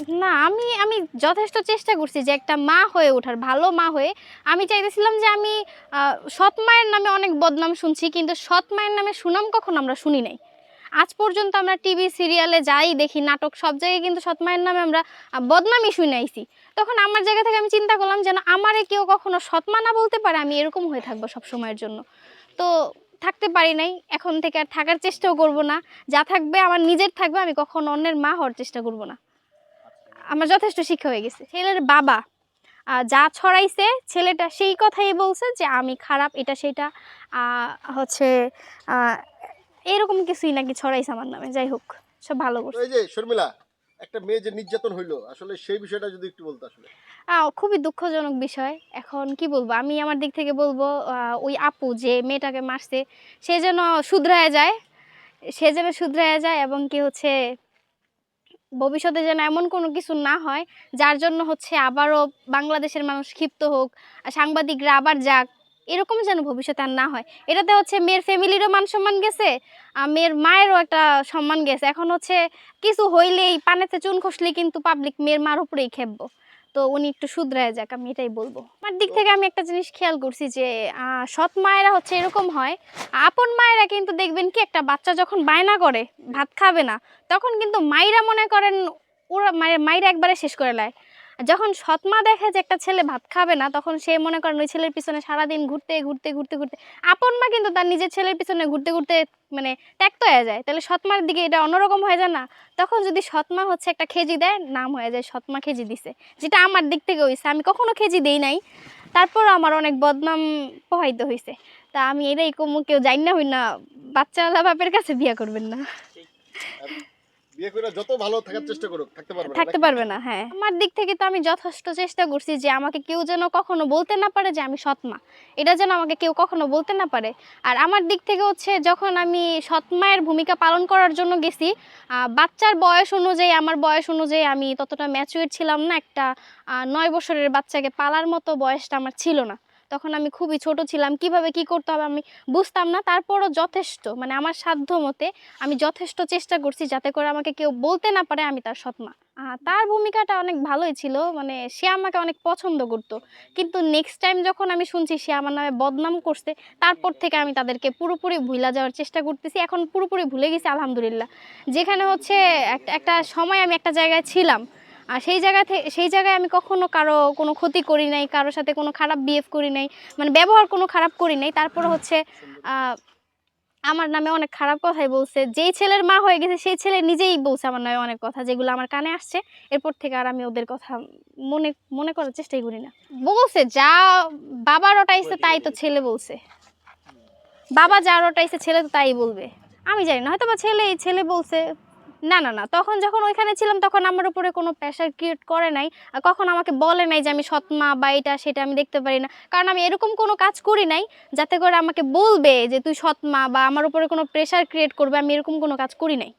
না, আমি আমি যথেষ্ট চেষ্টা করছি যে একটা মা হয়ে ওঠার, ভালো মা হয়ে। আমি চাইতেছিলাম যে আমি সৎ মায়ের নামে অনেক বদনাম শুনছি, কিন্তু সৎ মায়ের নামে সুনাম কখনো আমরা শুনি নাই। আজ পর্যন্ত আমরা টিভি সিরিয়ালে যাই দেখি, নাটক, সব জায়গায় কিন্তু সৎ মায়ের নামে আমরা বদনামই শুনে আইছি। তখন আমার জায়গা থেকে আমি চিন্তা করলাম যেন আমারে কেউ কখনো সৎ মা না বলতে পারে, আমি এরকম হয়ে থাকবো সব সময়ের জন্য। তো থাকতে পারি নাই, এখন থেকে আর থাকার চেষ্টাও করব না। যা থাকবে আমার নিজের থাকবে, আমি কখনো অন্যের মা হওয়ার চেষ্টা করব না। আমার যথেষ্ট শিক্ষা হয়ে গেছে। ছেলের বাবা যা ছড়াইছে, ছেলেটা সেই কথাই বলছে যে আমি খারাপ, এটা সেটা হচ্ছে এরকম কিছুই নাকি ছড়াইছে আমার নামে। যাই হোক, সব ভালো করছে। এই যে শর্মিলা, একটা মেয়ে যে নির্যাতন হইলো, আসলে সেই বিষয়টা যদি একটু বলতে। আসলে খুবই দুঃখজনক বিষয়। এখন কি বলবো, আমি আমার দিক থেকে বলবো ওই আপু যে মেয়েটাকে মারছে, সে যেন শুধরায়া যায়, এবং কি হচ্ছে ভবিষ্যতে যেন এমন কোনো কিছু না হয় যার জন্য হচ্ছে আবারও বাংলাদেশের মানুষ ক্ষিপ্ত হোক, সাংবাদিকরা আবার যাক, এরকম যেন ভবিষ্যতে আর না হয়। এটাতে হচ্ছে মেয়ের ফ্যামিলিরও মান সম্মান গেছে, মেয়ের মায়েরও একটা সম্মান গেছে। এখন হচ্ছে কিছু হইলেই, পানেতে চুন খসলেই কিন্তু পাবলিক মেয়ের মার উপরেই খেপবো। তো উনি একটু শুধরায় যাক, আমি এটাই বলবো। আমার দিক তো থেকে আমি একটা জিনিস খেয়াল করছি যে সৎ মায়েরা হচ্ছে এরকম হয়, আপন মায়েরা কিন্তু দেখবেন কি একটা বাচ্চা যখন বায়না করে ভাত খাবে না, তখন কিন্তু মাইরা মনে করেন ওরা মাইরা একবারে শেষ করে নেয়। যখন সৎমা দেখে যে একটা ছেলে ভাত খাবে না, তখন সে মনে করেন ওই ছেলের পিছনে সারাদিন ঘুরতে ঘুরতে ঘুরতে ঘুরতে, আপন মা কিন্তু তার নিজের ছেলের পিছনে ঘুরতে ঘুরতে মানে ত্যক্ত হয়ে যায়। তাহলে সৎমার দিকে এটা অন্যরকম হয়ে যায় না? তখন যদি সৎমা হচ্ছে একটা খেজি দেয়, নাম হয়ে যায় সৎমা খেজি দিছে, যেটা আমার দিক থেকে হয়েছে। আমি কখনো খেজি দেই নাই, তারপর আমার অনেক বদনাম প্রবাহিত হয়েছে। তা আমি এটাই কমু, কেউ যাই না হই না বাচ্চাওয়ালা বাপের কাছে বিয়া করবেন না। আর বিয়ে করে যত ভালো থাকার চেষ্টা করুক, থাকতে পারবে না থাকতে নাকি? পারবে না, হ্যাঁ। আমার দিক থেকে তো আমি যথেষ্ট চেষ্টা করছি যে আমাকে কেউ যেন কখনো বলতে না পারে যে আমি সৎ মা, এটা যেন আমাকে কেউ কখনো বলতে না পারে। আর আমার দিক থেকে হচ্ছে যখন আমি সৎ মায়ের ভূমিকা পালন করার জন্য গেছি, বাচ্চার বয়স অনুযায়ী, আমার বয়স অনুযায়ী আমি ততটা ম্যাচুয়ার ছিলাম না। একটা 9 বছরের বাচ্চাকে পালার মতো বয়সটা আমার ছিল না। তখন আমি খুবই ছোট ছিলাম, কিভাবে কি করতে হবে আমি বুঝতাম না। তারপরও যথেষ্ট, মানে আমার সাধ্য মতে আমি যথেষ্ট চেষ্টা করছি যাতে করে আমাকে কেউ বলতে না পারে আমি তার সৎ মা। তার ভূমিকাটা অনেক ভালোই ছিল, মানে সে আমাকে অনেক পছন্দ করতো। কিন্তু নেক্সট টাইম যখন আমি শুনছি সে আমার নামে বদনাম করছে, তারপর থেকে আমি তাদেরকে পুরোপুরি ভুলে যাওয়ার চেষ্টা করতেছি। এখন পুরোপুরি ভুলে গেছি আলহামদুলিল্লাহ। যেখানে হচ্ছে একটা সময় আমি একটা জায়গায় ছিলাম, আর সেই জায়গায় আমি কখনো কারো কোনো ক্ষতি করি নাই, কারোর সাথে কোনো খারাপ বিহেভ করি নাই, মানে ব্যবহার কোনো খারাপ করি নাই। তারপর হচ্ছে আহ, আমার নামে অনেক খারাপ কথাই বলছে। যেই ছেলের মা হয়ে গেছে সেই ছেলে নিজেই বলছে আমার নামে অনেক কথা, যেগুলো আমার কানে আসছে। এরপর থেকে আর আমি ওদের কথা মনে মনে করার চেষ্টাই করি না। বলছে যা বাবা রটাইছে তাই তো ছেলে বলছে, বাবা যা রটাইছে ছেলে তো তাই বলবে। আমি জানি না, হয়তো বা ছেলে বলছে। না না না, তখন যখন ওইখানে ছিলাম তখন আমার উপরে কোনো প্রেশার ক্রিয়েট করে নাই, আর কখন আমাকে বলে নাই যে আমি সৎ মা বা এটা সেটা আমি দেখতে পারি না। কারণ আমি এরকম কোনো কাজ করি নাই যাতে করে আমাকে বলবে যে তুই সৎ মা, বা আমার উপরে কোনো প্রেশার ক্রিয়েট করবে, আমি এরকম কোনো কাজ করি নাই।